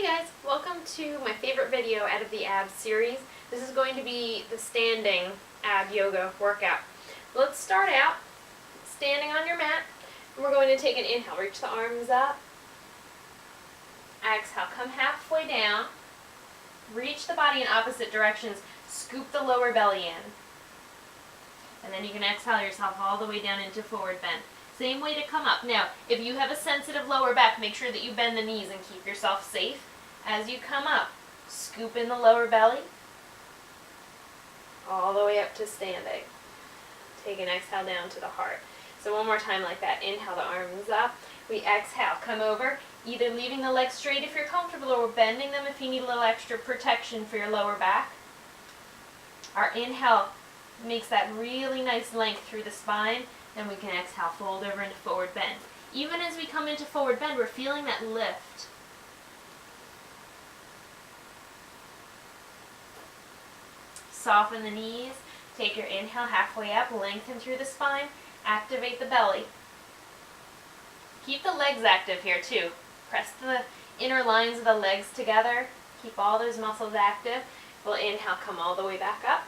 guys, welcome to my favorite video out of the abs series. This is going to be the standing ab yoga workout. Let's start out standing on your mat. And we're going to take an inhale, reach the arms up. Exhale, come halfway down. Reach the body in opposite directions. Scoop the lower belly in. And then you can exhale yourself all the way down into forward bend. Same way to come up. Now, if you have a sensitive lower back, make sure that you bend the knees and keep yourself safe. As you come up, scoop in the lower belly, all the way up to standing. Take an exhale down to the heart. So one more time like that. Inhale, the arms up. We exhale, come over, either leaving the legs straight if you're comfortable or bending them if you need a little extra protection for your lower back. Our inhale makes that really nice length through the spine. Then we can exhale, fold over into forward bend. Even as we come into forward bend, we're feeling that lift. Soften the knees. Take your inhale halfway up, lengthen through the spine, activate the belly. Keep the legs active here too. Press the inner lines of the legs together. Keep all those muscles active. We'll inhale, come all the way back up.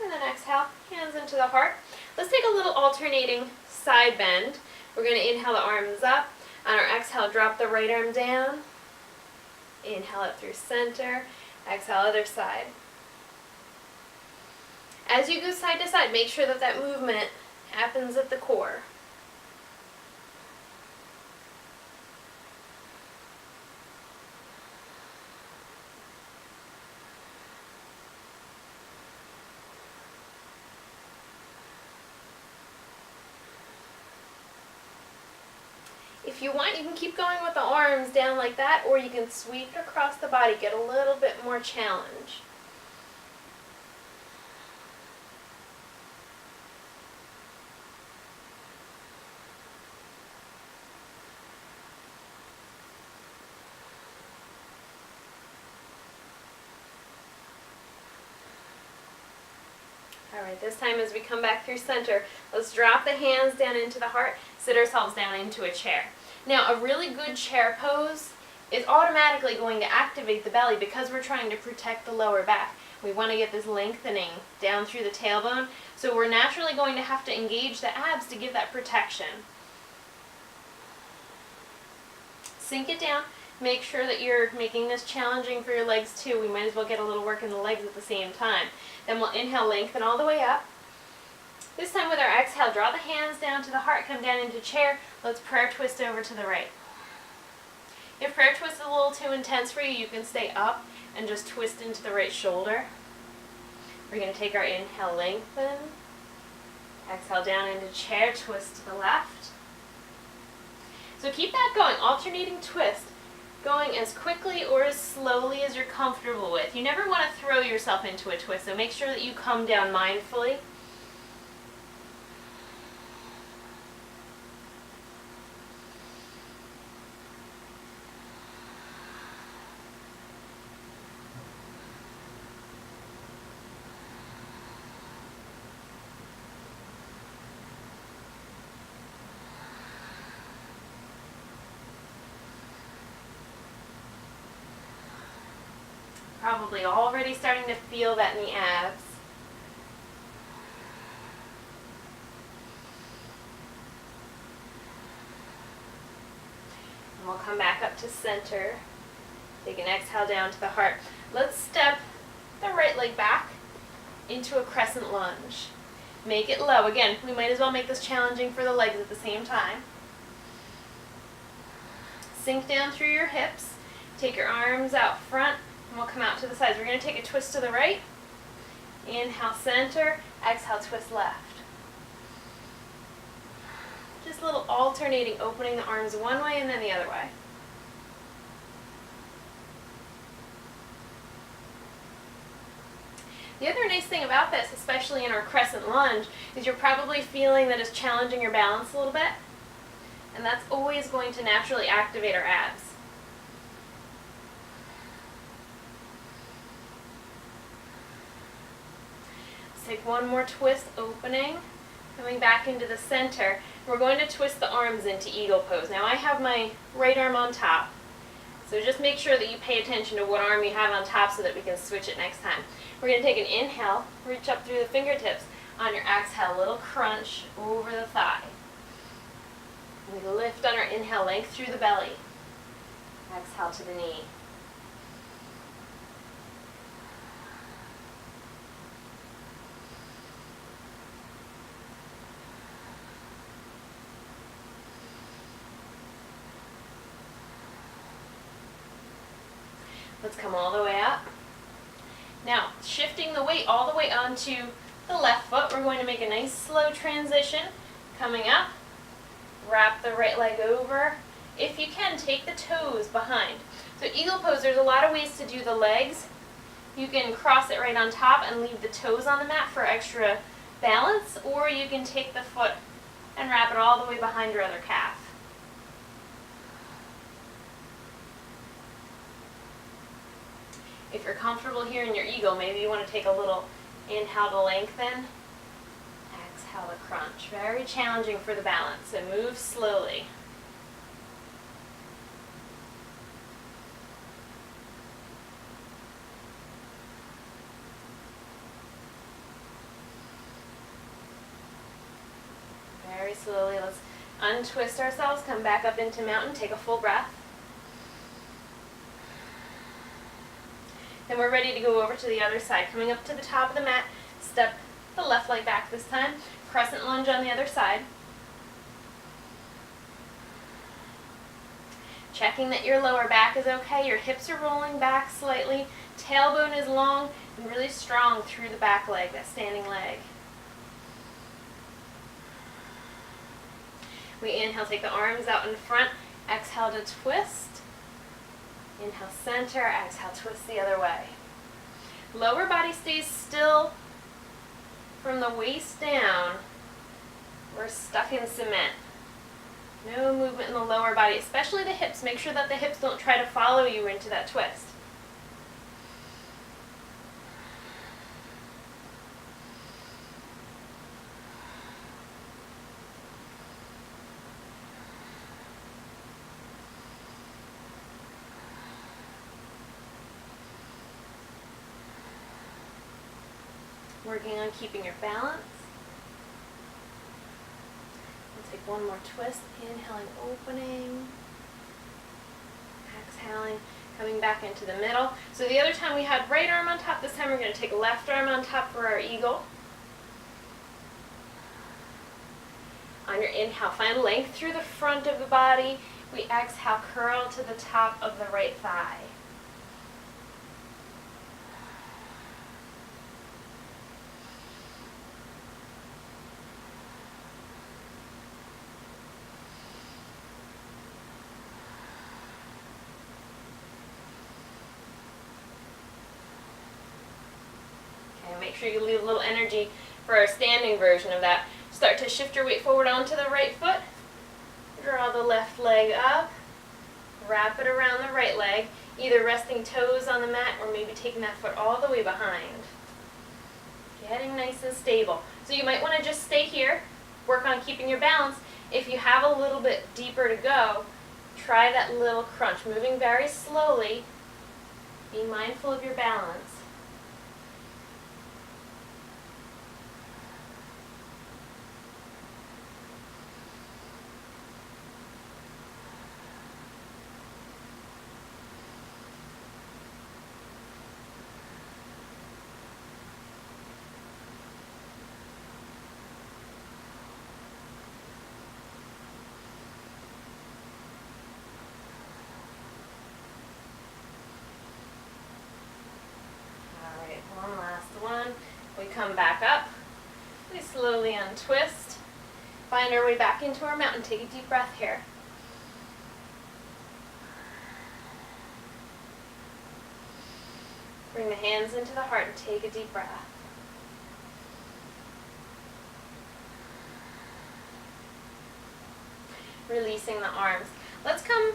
And then exhale, hands into the heart. Let's take a little alternating side bend. We're going to inhale the arms up. On our exhale, drop the right arm down. Inhale up through center. Exhale, other side. As you go side to side, make sure that that movement happens at the core. If you want, you can keep going with the arms down like that, or you can sweep across the body, get a little bit more challenge. Alright, this time as we come back through center, let's drop the hands down into the heart, sit ourselves down into a chair. Now, a really good chair pose is automatically going to activate the belly because we're trying to protect the lower back. We want to get this lengthening down through the tailbone, so we're naturally going to have to engage the abs to give that protection. Sink it down. Make sure that you're making this challenging for your legs too. We might as well get a little work in the legs at the same time. Then we'll inhale, lengthen all the way up. This time with our exhale, draw the hands down to the heart, come down into chair. Let's prayer twist over to the right. If prayer twist is a little too intense for you, you can stay up and just twist into the right shoulder. We're going to take our inhale, lengthen. Exhale down into chair, twist to the left. So keep that going, alternating twist. Going as quickly or as slowly as you're comfortable with. You never want to throw yourself into a twist, so make sure that you come down mindfully. Probably already starting to feel that in the abs. And we'll come back up to center. Take an exhale down to the heart. Let's step the right leg back into a crescent lunge. Make it low. Again, we might as well make this challenging for the legs at the same time. Sink down through your hips. Take your arms out front. And we'll come out to the sides. We're going to take a twist to the right. Inhale, center. Exhale, twist left. Just a little alternating, opening the arms one way and then the other way. The other nice thing about this, especially in our crescent lunge, is you're probably feeling that it's challenging your balance a little bit. And that's always going to naturally activate our abs. Take one more twist, opening, coming back into the center. We're going to twist the arms into eagle pose. Now I have my right arm on top. So just make sure that you pay attention to what arm you have on top so that we can switch it next time. We're going to take an inhale, reach up through the fingertips. On your exhale, a little crunch over the thigh. We lift on our inhale, length through the belly. Exhale to the knee. Let's come all the way up. Now, shifting the weight all the way onto the left foot, we're going to make a nice slow transition. Coming up, wrap the right leg over. If you can, take the toes behind. So eagle pose, there's a lot of ways to do the legs. You can cross it right on top and leave the toes on the mat for extra balance, or you can take the foot and wrap it all the way behind your other calf. If you're comfortable here in your eagle, maybe you want to take a little inhale to lengthen, exhale to crunch. Very challenging for the balance, so move slowly. Very slowly, let's untwist ourselves, come back up into mountain, take a full breath. Then we're ready to go over to the other side. Coming up to the top of the mat, step the left leg back this time. Crescent lunge on the other side. Checking that your lower back is okay. Your hips are rolling back slightly. Tailbone is long and really strong through the back leg, that standing leg. We inhale, take the arms out in front. Exhale to twist. Inhale, center, exhale, twist the other way. Lower body stays still from the waist down. We're stuck in cement. No movement in the lower body, especially the hips. Make sure that the hips don't try to follow you into that twist. Working on keeping your balance. We'll take one more twist. Inhaling, opening. Exhaling, coming back into the middle. So the other time we had right arm on top. This time we're going to take left arm on top for our eagle. On your inhale, find length through the front of the body. We exhale, curl to the top of the right thigh. Make sure you leave a little energy for our standing version of that. Start to shift your weight forward onto the right foot. Draw the left leg up. Wrap it around the right leg, either resting toes on the mat or maybe taking that foot all the way behind. Getting nice and stable. So you might want to just stay here, work on keeping your balance. If you have a little bit deeper to go, try that little crunch, moving very slowly. Be mindful of your balance. One last one. We come back up. We slowly untwist. Find our way back into our mountain. Take a deep breath here. Bring the hands into the heart and take a deep breath. Releasing the arms. Let's come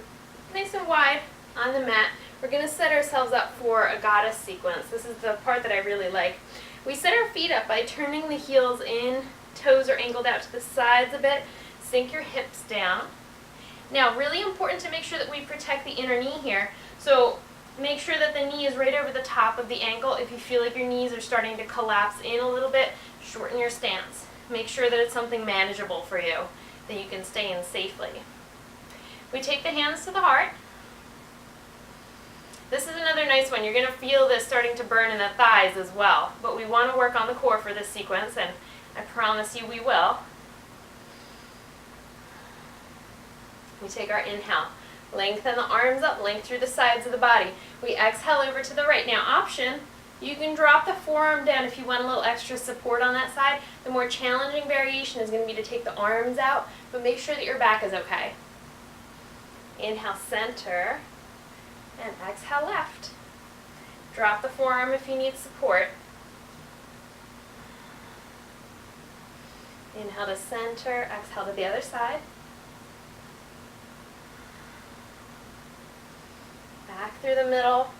nice and wide on the mat. We're going to set ourselves up for a goddess sequence. This is the part that I really like. We set our feet up by turning the heels in, toes are angled out to the sides a bit, sink your hips down. Now, really important to make sure that we protect the inner knee here. So make sure that the knee is right over the top of the ankle. If you feel like your knees are starting to collapse in a little bit, shorten your stance. Make sure that it's something manageable for you, that you can stay in safely. We take the hands to the heart. This is another nice one. You're going to feel this starting to burn in the thighs as well. But we want to work on the core for this sequence, and I promise you we will. We take our inhale. Lengthen the arms up, length through the sides of the body. We exhale over to the right. Now, option, you can drop the forearm down if you want a little extra support on that side. The more challenging variation is going to be to take the arms out, but make sure that your back is okay. Inhale, center, and exhale, left. Drop the forearm if you need support. Inhale to center, exhale to the other side. Back through the middle,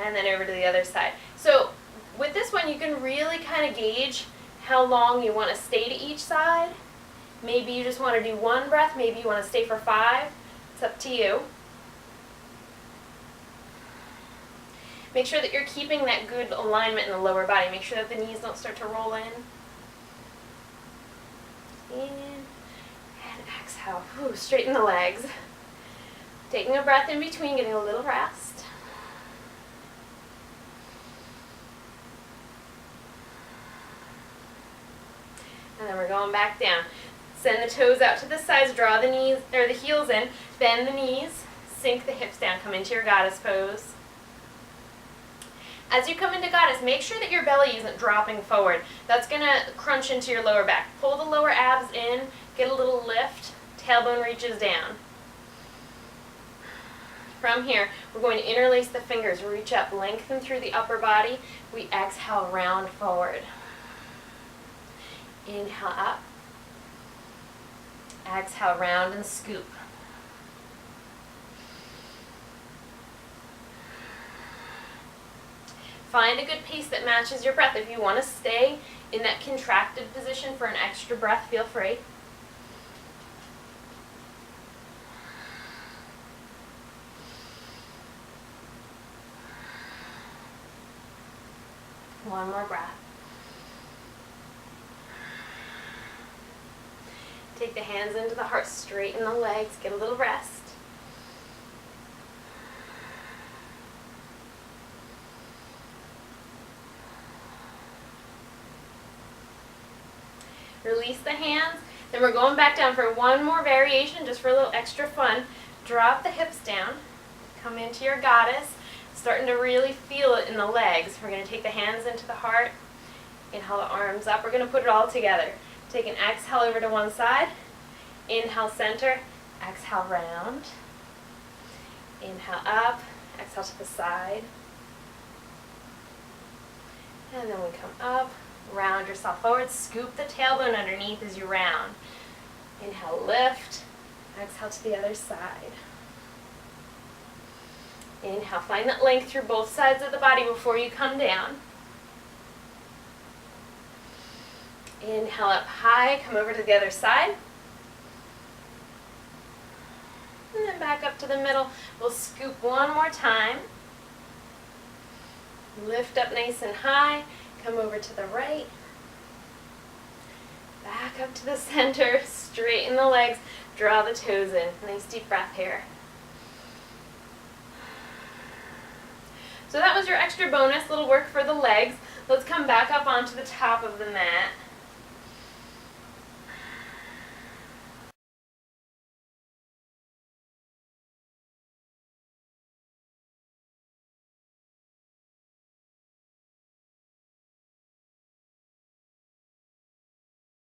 and then over to the other side. So with this one, you can really kind of gauge how long you want to stay to each side. Maybe you just want to do one breath, maybe you want to stay for 5. It's up to you. Make sure that you're keeping that good alignment in the lower body. Make sure that the knees don't start to roll in. In and exhale. Ooh, straighten the legs. Taking a breath in between, getting a little rest. And then we're going back down. Send the toes out to the sides, draw the knees or the heels in, bend the knees, sink the hips down, come into your goddess pose. As you come into goddess, make sure that your belly isn't dropping forward. That's going to crunch into your lower back. Pull the lower abs in, get a little lift, tailbone reaches down. From here, we're going to interlace the fingers, reach up, lengthen through the upper body. We exhale, round forward. Inhale up. Exhale, round and scoop. Find a good pace that matches your breath. If you want to stay in that contracted position for an extra breath, feel free. One more breath. Take the hands into the heart, straighten the legs, get a little rest. Release the hands. Then we're going back down for one more variation, just for a little extra fun. Drop the hips down. Come into your goddess. Starting to really feel it in the legs. We're going to take the hands into the heart. Inhale the arms up. We're going to put it all together. Take an exhale over to one side. Inhale, center. Exhale, round. Inhale up. Exhale to the side. And then we come up. Round yourself forward. Scoop the tailbone underneath as you round. Inhale, lift. Exhale to the other side. Inhale, find that length through both sides of the body before you come down. Inhale up high, come over to the other side. And then back up to the middle. We'll scoop one more time. Lift up nice and high, come over to the right. Back up to the center, straighten the legs, draw the toes in. Nice deep breath here. So that was your extra bonus, little work for the legs. Let's come back up onto the top of the mat.